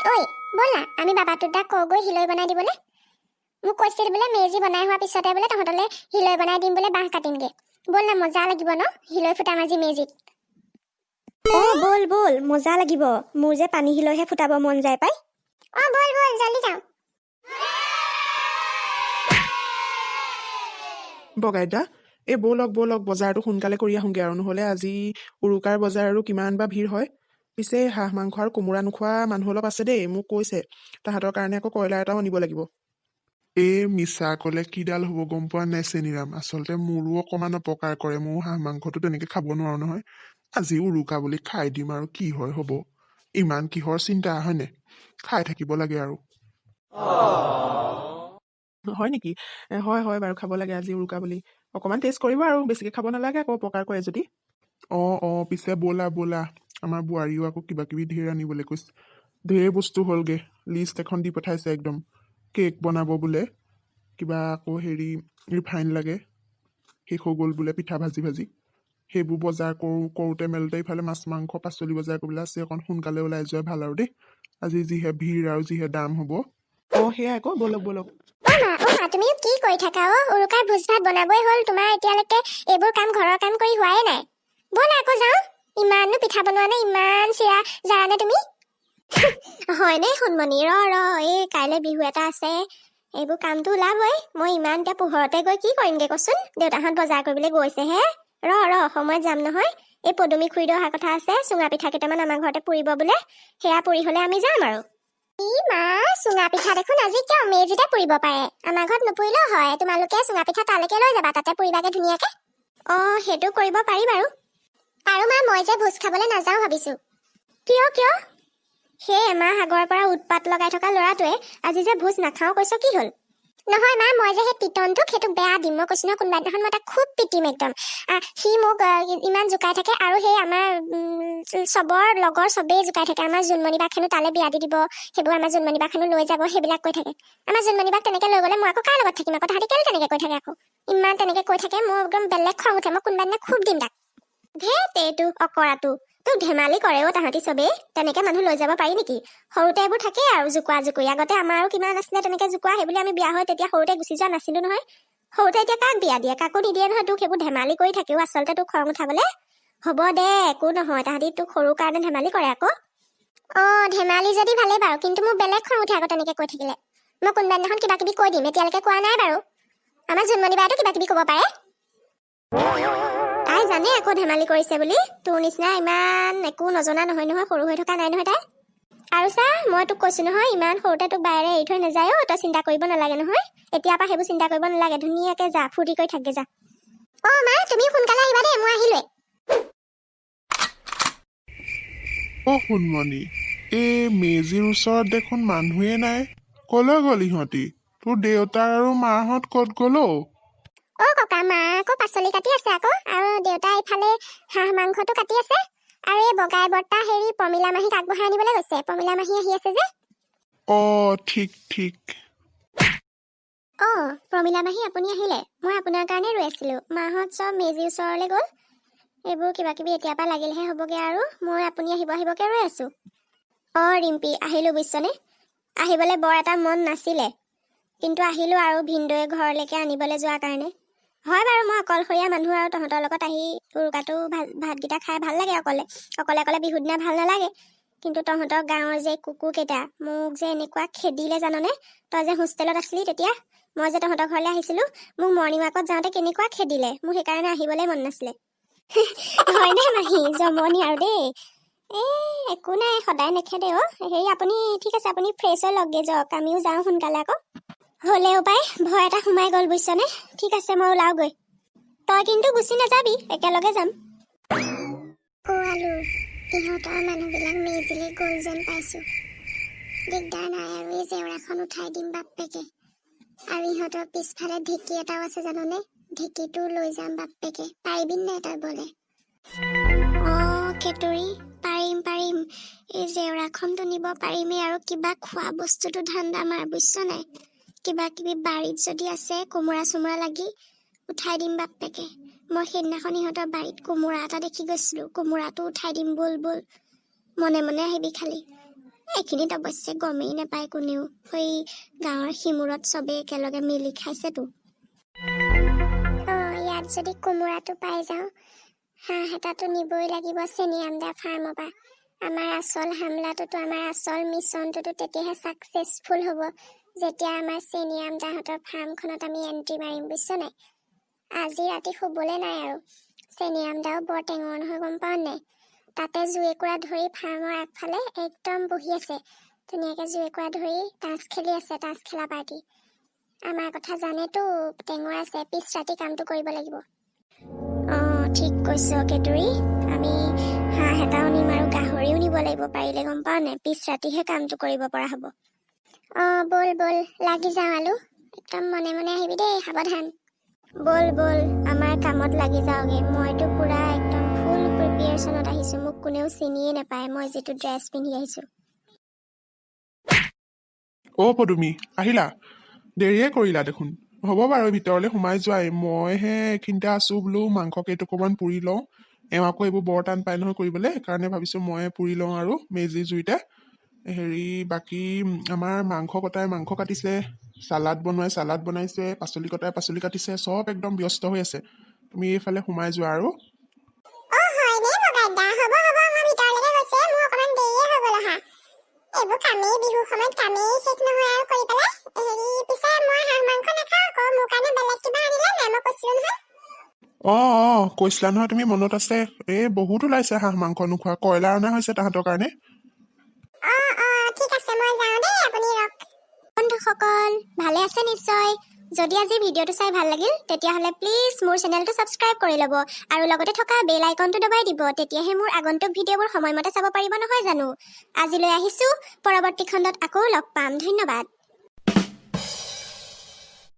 ঐ বল না আমি বাবাটোৰ দাক কগৈ হিলৈ বনাই দিবলৈ মোক কৈছিল বোলে মেজি বনাই হোৱা পিছতে বোলে তহঁতলে হিলৈ বনাই দিম বোলে বাঁহ কাটিমগে বল না মজা লাগিব ন হিলৈ ফুটাম আজি মেজিত বল বল মজা লাগিব মোৰ যে পানী হিলৈহে ফুটাব মন যায় পাই বল বল জলদি যাও বগাইদা এই বলক বজাৰটো সোনকালে কৰি আহোঁগে আৰু নহ'লে আজি উৰুকাৰ বজাৰ আৰু কিমান বা ভিৰ হয় পিছে হাঁহ মাংস আৰু কোমোৰা নোখোৱা মানুহ অলপ আছে দেই মোক কৈছে তাহাঁতৰ কাৰণে আকৌ কয়লাৰ এটাও আনিব লাগিব মিছা কলে কিডাল হ'ব গম পোৱা নাই চেনিৰাম আচলতে মোৰো অকণমান অপকাৰ কৰে মোৰ হাঁহ মাংসটো তেনেকে খাব নোৱাৰো নহয় আজি উৰুকা বুলি খাই দিম আৰু কি হয় হ'ব ইমান কিহৰ চিন্তা হয়নে খাই থাকিব লাগে আৰু হয় নেকি হয় বাৰু খাব লাগে আজি উৰুকা বুলি অকণমান টেষ্ট কৰিব আৰু বেছিকৈ খাব নালাগে আকৌ অপকাৰ কৰে যদি পিছে ব'লা আমাৰ বোৱাৰীও আকৌ কিবা কিবি ঢেৰ আনিবলৈ কৈছে ঢেৰ বস্তু হ'লগে লিষ্ট এখন দি পঠাইছে একদম কেক বনাব বোলে কিবা আকৌ ৰিফাইন লাগে শেষ হৈ গ'ল বোলে পিঠা ভাজি সেইবোৰ বজাৰ কৰোঁতে মেলোতে ইফালে মাছ মাংস পাচলি বজাৰ কৰিবলৈ আছে অকণ সোনকালে ওলাই যোৱা ভাল আৰু দেই আজি যিহে ভিৰ আৰু যিহে দাম হ'ব সেয়াই আকৌ বলক মা তুমি কি কৰি থাকা উৰুকাৰ ভোজ ভাত বনাবই হ'ল তোমাৰ এতিয়ালৈকে এইবোৰ কাম ঘৰৰ কাম কৰি হোৱাই নাই বল আকৌ যাও ইমাননো পিঠা বনোৱা নে ইমান চিৰা জাৰানে তুমি হয়নে সোণমণি ৰ এই কাইলৈ বিহু এটা আছে এইবোৰ কামটো ওলাবই মই ইমান এতিয়া পোহৰতে গৈ কি কৰিমগে কচোন দেউতাহঁত বজাৰ কৰিবলৈ গৈছেহে ৰ সময়ত যাম নহয় এই পদুমী খুৰীদেউ অহা কথা আছে চুঙা পিঠা কেইটামান আমাৰ ঘৰতে পুৰিব বোলে সেয়া পুৰি হলে আমি যাম আৰু মা চুঙা পিঠা দেখোন আজি কিয় মেজিতে পুৰিব পাৰে আমাৰ ঘৰত নুপুৰিলেও হয় তোমালোকে চুঙা পিঠা তালৈকে লৈ যাবা তাতে পুৰিবাগে ধুনীয়াকে সেইটো কৰিব পাৰি বাৰু আৰু মা মই যে ভোজ খাবলৈ নাযাওঁ ভাবিছো কিয় সেই এমাহ আগৰ পৰা উৎপাত লগাই থকা ল'ৰাটোৱে আজি যে ভোজ নাখাওঁ কৈছ কি হ'ল নহয় মা মই যে সেই পিটনটোক সেইটো বেয়া দিম মই কৈছো নহয় কোনোবা দিনাখন মই তাক খুব পিটিম একদম সি মোক ইমান জোকাই থাকে আৰু সেই আমাৰ চবৰ লগৰ চবেই জোকাই থাকে আমাৰ জোনমণি বাখেনো তালে বিয়া দি দিব সেইবোৰ আমাৰ জোনমণি বাখেনো লৈ যাব সেইবিলাক কৈ থাকে আমাৰ জোনমণি বাক তেনেকে লৈ গ'লে মই আকৌ কাৰ লগত থাকিম আকৌ তাহাঁতি কেলে তেনেকে কৈ থাকে আকৌ ইমান তেনেকে কৈ থাকে মোৰ একদম বেলেগ খং উঠে মই কোনোবা দিনা খুব দিম তাক এইটো অকৰাটো তোক ধেমালি কৰে তাহাঁতি চবেই তেনেকে মানুহ লৈ যাব পাৰি নেকি সৰুতে এইবোৰ থাকেই আৰু জোকোৱা জোকুৰি আগতে আমাৰো কিমান আছিলে তেনেকে জোকোৱা সেইবুলি আমি বিয়া হৈ তেতিয়া সৰুতে গুচি যোৱা নাছিলো নহয় সৰুতে এতিয়া কাক বিয়া দিয়ে কাকো নিদিয়ে নহয় তোক সেইবোৰ ধেমালি কৰি থাকেও আচলতে তোক খং উঠাবলে হ'ব দে একো নহয় তাহাঁতি তোক সৰু কাৰণে ধেমালি কৰে আকৌ ধেমালি যদি ভালেই বাৰু কিন্তু মোৰ বেলেগ খং উঠে আকৌ তেনেকে কৈ থাকিলে মই কোনোবা দিনাখন কিবা কিবি কৈ দিম এতিয়ালৈকে কোৱা নাই বাৰু আমাৰ জোনমণি বায়েতো কিবা কিবি ক'ব পাৰে তাই জানে আকৌ ধেমালি কৰিছে বুলি তোৰ নিচিনা ইমান একো নজনা নহয় সৰু হৈ থকা নাই নহয় তাই আৰু চা মই তোক কৈছো নহয় ইমান সৰুতে তোক বায়েৰে এৰি থৈ নাযায় তই চিন্তা কৰিব নালাগে নহয় এতিয়াৰ পৰা সেইবোৰ চিন্তা কৰিব নালাগে ধুনীয়াকে যা ফূৰ্তি কৰি থাকগে যা মা তুমি সোনকালে আহিবা দেই মই আহিলোৱে সোণমণি এই মেজিৰ ওচৰত দেখোন মানুহে নাই কলৈ গ'ল ইহঁতি তোৰ দেউতা আৰু মাহঁত ক'ত গ'ল ককা মা আকৌ পাচলি কাটি আছে আকৌ আৰু দেউতা ইফালে হাঁহ মাংসটো কাটি আছে আৰু এই বগাই বৰ্তা প্ৰমিলা মাহীক আগবঢ়াই আনিবলৈ গৈছে প্ৰমিলা মাহী আহি আছে যে ঠিক প্ৰমিলা মাহী আপুনি আহিলে মই আপোনাৰ কাৰণে ৰৈ আছিলো মাহঁত চব মেজিৰ ওচৰলৈ গ'ল এইবোৰ কিবা কিবি এতিয়াৰ পৰা লাগিলেহে হ'বগে আৰু মই আপুনি আহিবকে ৰৈ আছো ৰিম্পী আহিলো বুজিছনে আহিবলৈ বৰ এটা মন নাছিলে কিন্তু আহিলো আৰু ভিনদৈ ঘৰলৈকে আনিবলৈ যোৱাৰ কাৰণে হয় বাৰু মই অকলশৰীয়া মানুহ আৰু তহঁতৰ লগত আহি উৰুকাটো ভাতকেইটা খাই ভাল লাগে অকলে বিহু দিনা ভাল নালাগে কিন্তু তহঁতৰ গাঁৱৰ যে কুকুৰকেইটা মোক যে এনেকুৱা খেদিলে জাননে তই যে হোষ্টেলত আছিলি তেতিয়া মই যে তহঁতৰ ঘৰলৈ আহিছিলো মোক মৰ্ণিং ৱাকত যাওঁতে কেনেকুৱা খেদিলে মোৰ সেইকাৰণে আহিবলৈ মন নাছিলে হয়নে মাহী জমনি আৰু দেই একো নাই সদায় নেখেদে আপুনি ঠিক আছে আপুনি ফ্ৰেছ হৈ লগগে যাওক আমিও যাওঁ সোনকালে আকৌ হ'লেও পাই ভয় এটা সোমাই গ'ল বুজিছনে ঠিক আছে মই ওলাওগৈ তই কিন্তু গুচি নাযাবি একেলগে যাম আলু ইহঁতৰ মানুহবিলাক মেজিলে গ'ল যেন পাইছো দিগদাৰ নাই আৰু এই জেওৰাখন উঠাই দিম বাপ্পেকে আৰু ইহঁতৰ পিছফালে ঢেঁকী এটাও আছে জাননে ঢেঁকীটো লৈ যাম বাপ্পেকে পাৰিবি নে তই বোলে কেতুৰি পাৰিম এই জেওৰাখনটো নিব পাৰিমেই আৰু কিবা খোৱা বস্তুটো ধান্দা মাৰ বুজিছ নাই কিবা কিবি বাৰীত যদি আছে কোমোৰা চোমোৰা লাগি উঠাই দিম বাপ্পেকে মই সেইদিনাখন ইহঁতৰ বাৰীত কোমোৰা এটা দেখি গৈছিলো কোমোৰাটো উঠাই দিম বল মনে মনে আহিবি খালি এইখিনিত অৱশ্যে গমেই নাপায় কোনেও, সেই গাঁৱৰ সিমূৰত চবেই একেলগে মিলি খাইছেতো। ইয়াত যদি কোমোৰাটো পাই যাওঁ, হাঁহ এটাতো নিবই লাগিব চেনিয়ামদা ফাৰ্মৰ পৰা। আমাৰ আচল হামলাটোতো, আমাৰ আচল মিছনটোতো তেতিয়াহে ছাকচেছফুল হ'ব যেতিয়া আমাৰ চেনিয়ামদাহঁতৰ ফাৰ্মখনত আমি এণ্ট্ৰি মাৰিম, বুজিছ নাই? আজি ৰাতি শুবলৈ নাই আৰু। চেনিয়ামদাও বৰ টেঙৰ নহয়, গম পাৱ নাই? তাতে জুই একুৰা ধৰি ফাৰ্মৰ আগফালে একদম বহি আছে, ধুনীয়াকৈ জুই একুৰা ধৰি তাচ খেলি আছে, তাচ খেলা পাৰ্টি। আমাৰ কথা জানেতো, টেঙৰ আছে, পিছ ৰাতি কামটো কৰিব লাগিব। ঠিক কৈছ কেতুৰী, আমি হাঁহ এটাও নিম আৰু গাহৰিও নিব লাগিব পাৰিলে, গম পাৱ নাই? পিছ ৰাতিহে কামটো কৰিব পৰা হ'ব। বল বল লাগি যাওঁ আলু, একদম মনে মনে আহিবি দেই, সাৱধান। বল বল আমাৰ কামত লাগি যাওঁগে। মইতো পুৰা একদম ফুল প্ৰিপিয়েশ্যনত আহিছোঁ, মোক কোনেও চিনিয়ে নাপায় মই যিটো ড্ৰেছ পিন্ধি আহিছোঁ। পদুমী আহিলা? দেৰিয়ে কৰিলা দেখোন। হ'ব বাৰু, ভিতৰলৈ সোমাই যোৱাই। মইহে এইখিনিতে আছোঁ বোলো, মাংস কেইটুকুৰমান পুৰি লওঁ। এওঁ আকৌ এইবোৰ বৰ টান পাই নহয় কৰিবলৈ, সেইকাৰণে ভাবিছোঁ মই পুৰি লওঁ আৰু মেজি জুইতে। বাকী আমাৰ মাংস কটাই মাংস কাটিছে, চালাড বনোৱাই চালাড বনাইছে, পাচলি কটাই পাচলি কাটিছে, চব একদম ব্যস্ত হৈ আছে। তুমি এইফালে সোমাই যোৱা আৰু। এইবোৰ কামেই, বিহুৰ সময়ত কামেই শেষ নহয় আৰু কৰি পেলাই। পিছে মই হাঁহ মাংস নাখাওঁ আকৌ, মোৰ কাৰণে বেলেগ কিবা আনিলে নাই? মই কৈছিলো নহয়। কৈছিলা নহয় তুমি, মনত আছে। বহুত ওলাইছে হাঁহ মাংস নোখোৱা, কয়লাৰ অনা হৈছে তাহাঁতৰ কাৰণে। ঠিক আছে, মই যাওঁ দেই, আপুনি ৰখ। বন্ধুসকল ভালে আছে নিশ্চয়? যদি আজি ভিডিঅ'টো চাই ভাল লাগিল তেতিয়াহ'লে প্লিজ মোৰ চেনেলটো ছাবস্ক্ৰাইব কৰি ল'ব আৰু লগতে থকা বেল আইকনটো দবাই দিব, তেতিয়াহে মোৰ আগন্তুক ভিডিঅ'বোৰ সময়মতে চাব পাৰিব নহয় জানো। আজিলৈ আহিছোঁ, পৰৱৰ্তী খণ্ডত আকৌ লগ পাম। ধন্যবাদ।